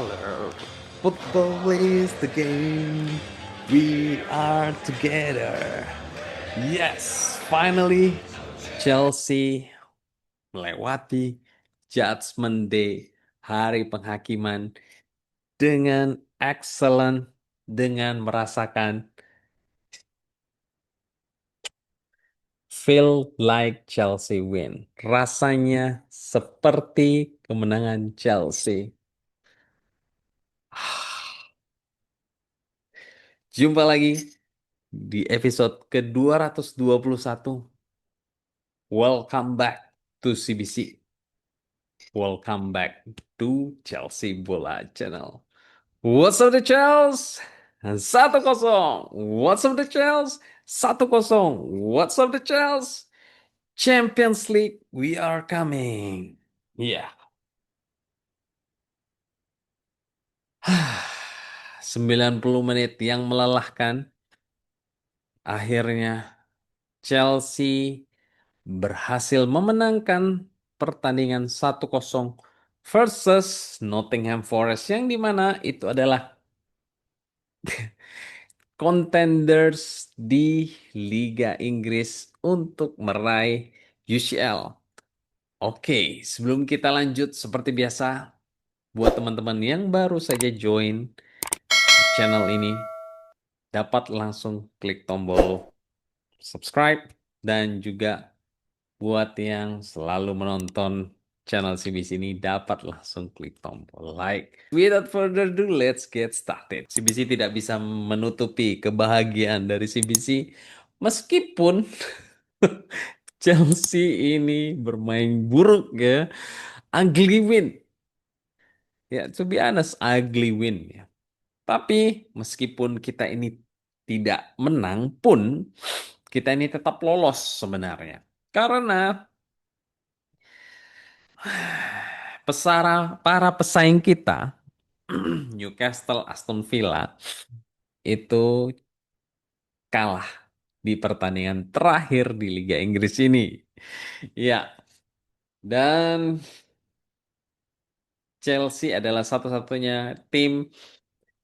color. Football is the game. We are together. Yes, finally Chelsea melewati Judgment Day, hari penghakiman dengan excellent, dengan merasakan feel like Chelsea win. Rasanya seperti kemenangan Chelsea. Jumpa lagi di episode ke-221. Welcome back to CBC. Welcome back to Chelsea Bola Channel. What's up the Chelsea? 1-0. What's up the Chelsea? 1-0. What's up the Chelsea? Champions League, we are coming. Ya. 90 menit yang melelahkan. Akhirnya Chelsea berhasil memenangkan pertandingan 1-0 versus Nottingham Forest, yang dimana itu adalah contenders di Liga Inggris untuk meraih UCL. Oke, sebelum kita lanjut, seperti biasa, buat teman-teman yang baru saja join channel ini, dapat langsung klik tombol subscribe, dan juga buat yang selalu menonton channel CBC ini dapat langsung klik tombol like. Without further ado, let's get started. CBC tidak bisa menutupi kebahagiaan dari CBC meskipun Chelsea ini bermain buruk ya. Ugly win. Ya, to be honest, ugly win ya. Tapi meskipun kita ini tidak menang pun, kita ini tetap lolos sebenarnya. Karena para pesaing kita, Newcastle, Aston Villa, itu kalah di pertandingan terakhir di Liga Inggris ini. Ya, dan Chelsea adalah satu-satunya tim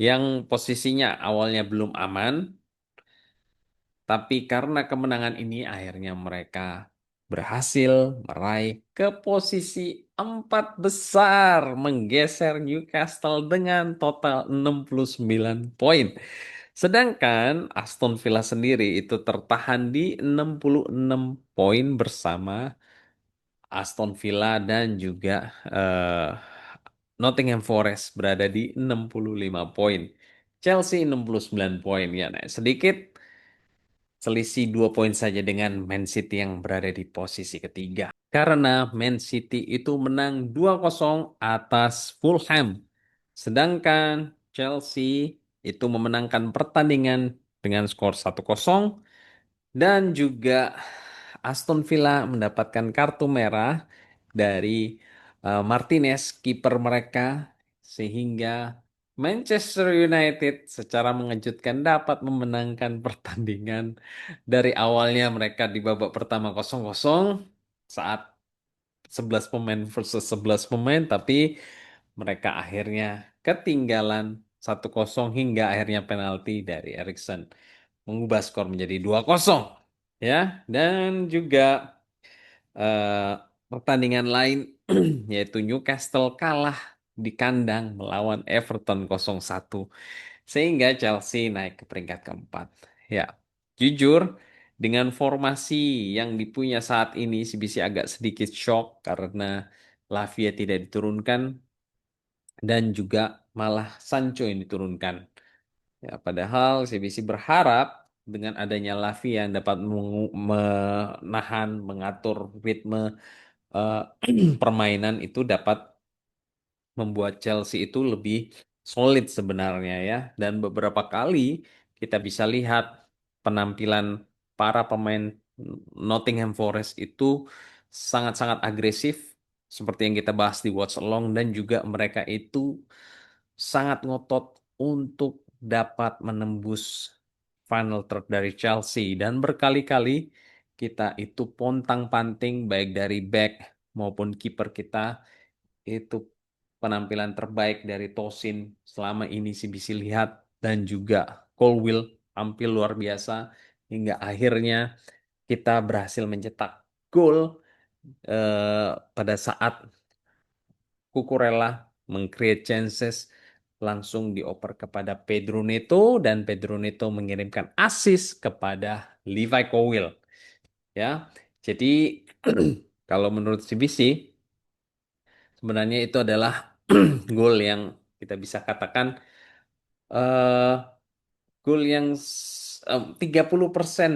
yang posisinya awalnya belum aman, tapi karena kemenangan ini akhirnya mereka berhasil meraih ke posisi 4 besar, menggeser Newcastle dengan total 69 poin. Sedangkan Aston Villa sendiri itu tertahan di 66 poin bersama Aston Villa dan juga Nottingham Forest berada di 65 poin. Chelsea 69 poin ya. Nah, sedikit selisih 2 poin saja dengan Man City yang berada di posisi ketiga. Karena Man City itu menang 2-0 atas Fulham. Sedangkan Chelsea itu memenangkan pertandingan dengan skor 1-0, dan juga Aston Villa mendapatkan kartu merah dari Martinez, kiper mereka, sehingga Manchester United secara mengejutkan dapat memenangkan pertandingan. Dari awalnya mereka di babak pertama 0-0 saat 11 pemain versus 11 pemain, tapi mereka akhirnya ketinggalan 1-0 hingga akhirnya penalti dari Erikson mengubah skor menjadi 2-0 ya. Dan juga eh, pertandingan lain yaitu Newcastle kalah di kandang melawan Everton 0-1 sehingga Chelsea naik ke peringkat keempat. Ya, jujur dengan formasi yang dipunya saat ini CBC agak sedikit shock karena Lavia tidak diturunkan dan juga malah Sancho yang diturunkan. Ya, padahal CBC berharap dengan adanya Lavia yang dapat menahan, mengatur ritme eh, permainan, itu dapat membuat Chelsea itu lebih solid sebenarnya ya. Dan beberapa kali kita bisa lihat penampilan para pemain Nottingham Forest itu sangat-sangat agresif seperti yang kita bahas di Watch Along, dan juga mereka itu sangat ngotot untuk dapat menembus final third dari Chelsea, dan berkali-kali kita itu pontang-panting baik dari back maupun kiper kita itu penampilan terbaik dari Tosin selama ini CBC lihat, dan juga Colwill tampil luar biasa hingga akhirnya kita berhasil mencetak gol pada saat Cucurella meng-create chances, langsung dioper kepada Pedro Neto dan Pedro Neto mengirimkan assist kepada Levi Colwill, ya. Jadi kalau menurut CBC sebenarnya itu adalah gol yang kita bisa katakan eh, gol yang 30%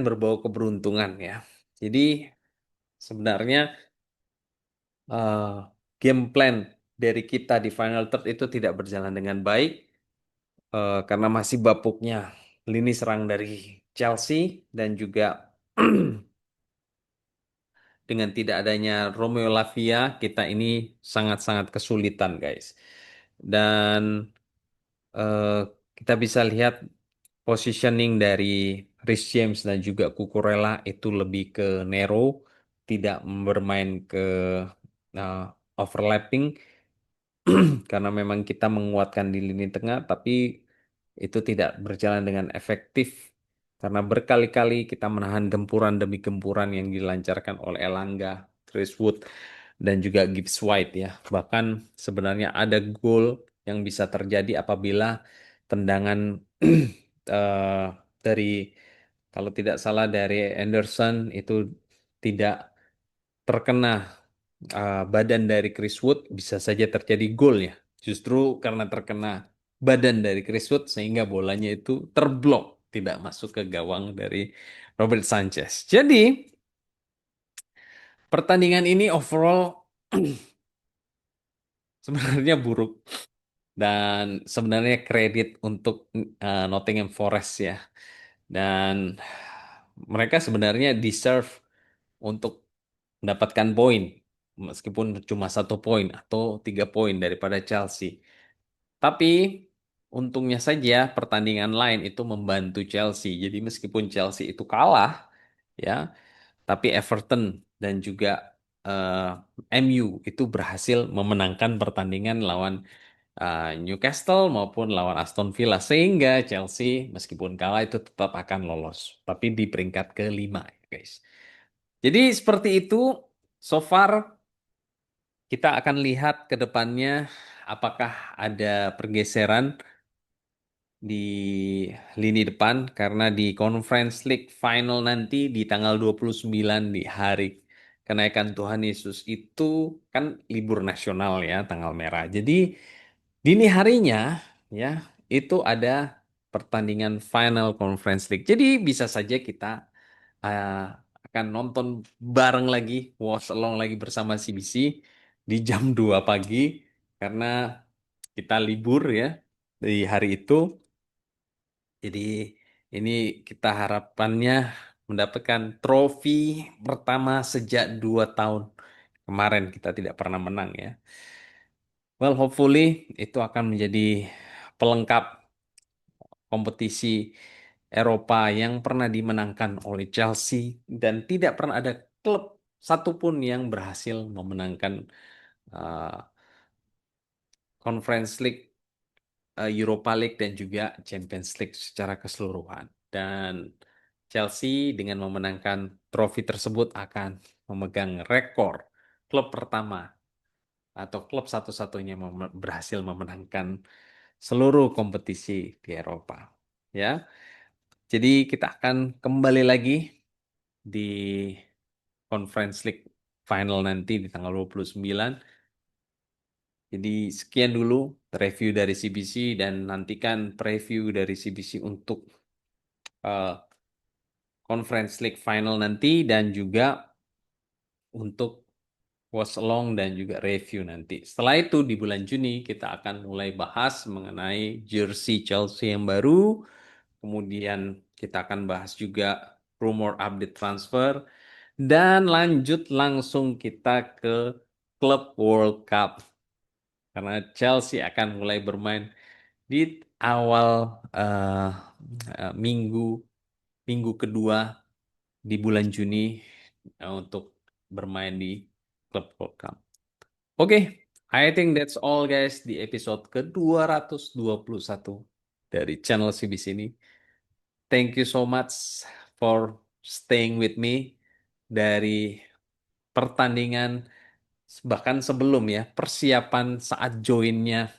berbau keberuntungan, ya. Jadi sebenarnya eh, game plan dari kita di final third itu tidak berjalan dengan baik, karena masih bapuknya lini serang dari Chelsea, dan juga dengan tidak adanya Romeo Lavia, kita ini sangat-sangat kesulitan, guys. Dan eh, kita bisa lihat positioning dari Reece James dan juga Cucurella itu lebih ke narrow, tidak bermain ke eh, overlapping, karena memang kita menguatkan di lini tengah, tapi itu tidak berjalan dengan efektif karena berkali-kali kita menahan gempuran demi gempuran yang dilancarkan oleh Elanga, Chris Wood, dan juga Gibbs White, ya. Bahkan sebenarnya ada gol yang bisa terjadi apabila tendangan eh, dari, kalau tidak salah, dari Anderson itu tidak terkena badan dari Chris Wood, bisa saja terjadi gol, ya. Justru karena terkena badan dari Chris Wood sehingga bolanya itu terblok, tidak masuk ke gawang dari Robert Sanchez. Jadi pertandingan ini overall sebenarnya buruk, dan sebenarnya kredit untuk Nottingham Forest, ya. Dan mereka sebenarnya deserve untuk mendapatkan poin, meskipun cuma 1 poin atau 3 poin daripada Chelsea. Tapi untungnya saja pertandingan lain itu membantu Chelsea. Jadi meskipun Chelsea itu kalah, ya, tapi Everton dan juga MU itu berhasil memenangkan pertandingan lawan Newcastle maupun lawan Aston Villa, sehingga Chelsea meskipun kalah itu tetap akan lolos, tapi di peringkat kelima, guys. Jadi seperti itu. So far kita akan lihat ke depannya apakah ada pergeseran di lini depan, karena di Conference League Final nanti di tanggal 29, di hari kenaikan Tuhan Yesus itu kan libur nasional, ya, tanggal merah. Jadi dini harinya, ya, itu ada pertandingan Final Conference League. Jadi bisa saja kita uh, akan nonton bareng lagi, watch along lagi bersama CBC di jam 2 pagi, karena kita libur, ya, di hari itu. Jadi ini kita harapannya mendapatkan trofi pertama sejak 2 tahun kemarin kita tidak pernah menang, ya. Well, hopefully itu akan menjadi pelengkap kompetisi Eropa yang pernah dimenangkan oleh Chelsea, dan tidak pernah ada klub satupun yang berhasil memenangkan uh, Conference League, Europa League, dan juga Champions League secara keseluruhan. Dan Chelsea dengan memenangkan trofi tersebut akan memegang rekor klub pertama atau klub satu-satunya yang berhasil memenangkan seluruh kompetisi di Eropa, ya. Jadi kita akan kembali lagi di Conference League Final nanti di tanggal 29. Jadi sekian dulu review dari CBC, dan nantikan preview dari CBC untuk uh, Conference League Final nanti, dan juga untuk watch along dan juga review nanti. Setelah itu di bulan Juni kita akan mulai bahas mengenai jersey Chelsea yang baru. Kemudian kita akan bahas juga rumor update transfer, dan lanjut langsung kita ke Club World Cup, karena Chelsea akan mulai bermain di awal eh, minggu minggu kedua di bulan Juni, untuk bermain di Club World Cup. Oke, I think that's all guys di episode ke-221 dari channel CBC ini. Thank you so much for staying with me dari pertandingan bahkan sebelum ya persiapan saat joinnya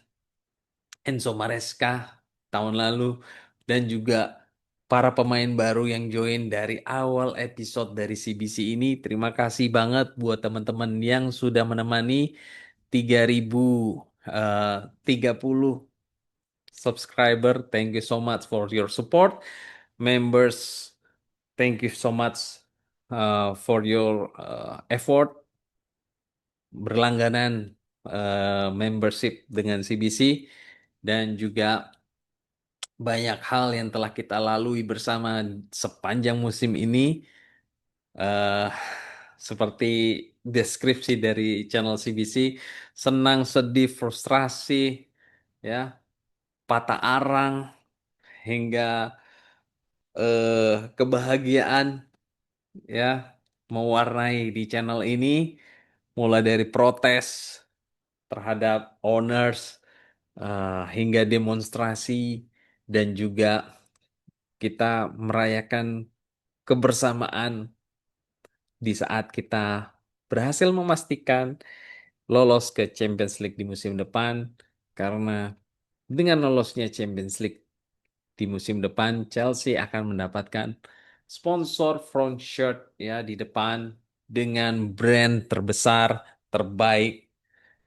Enzo Maresca tahun lalu dan juga para pemain baru yang join dari awal episode dari CBC ini. Terima kasih banget buat teman-teman yang sudah menemani 3030 subscriber. Thank you so much for your support. Members, thank you so much for your effort berlangganan membership dengan CBC dan juga banyak hal yang telah kita lalui bersama sepanjang musim ini. eh Seperti deskripsi dari channel CBC, senang, sedih, frustrasi, ya, patah arang, hingga kebahagiaan, ya, mewarnai di channel ini, mulai dari protes terhadap owners, hingga demonstrasi, dan juga kita merayakan kebersamaan di saat kita berhasil memastikan lolos ke Champions League di musim depan. Karena dengan lolosnya Champions League di musim depan, Chelsea akan mendapatkan sponsor front shirt ya di depan dengan brand terbesar, terbaik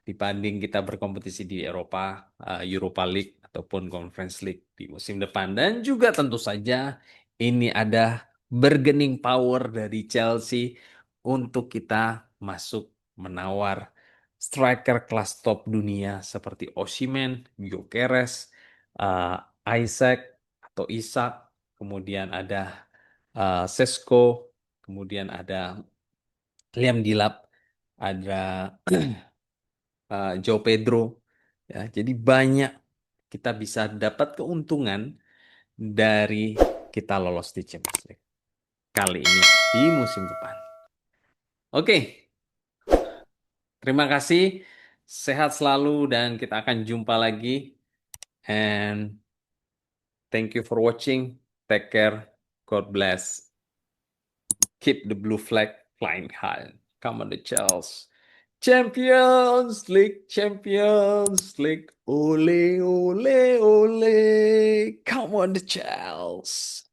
dibanding kita berkompetisi di Eropa, Europa League ataupun Conference League di musim depan. Dan juga tentu saja ini ada bargaining power dari Chelsea untuk kita masuk menawar striker kelas top dunia seperti Osimhen, Gyökeres, Isaac atau Isak, kemudian ada Sesko, kemudian ada Liam Delap, ada Joe Pedro, ya. Jadi banyak kita bisa dapat keuntungan dari kita lolos di Champions League kali ini di musim depan. Oke, terima kasih. Sehat selalu dan kita akan jumpa lagi. And thank you for watching. Take care. God bless. Keep the blue flag flying high. Come on the Chelsea. Champions League, Champions League. Ole, ole, ole. Come on the Chelsea.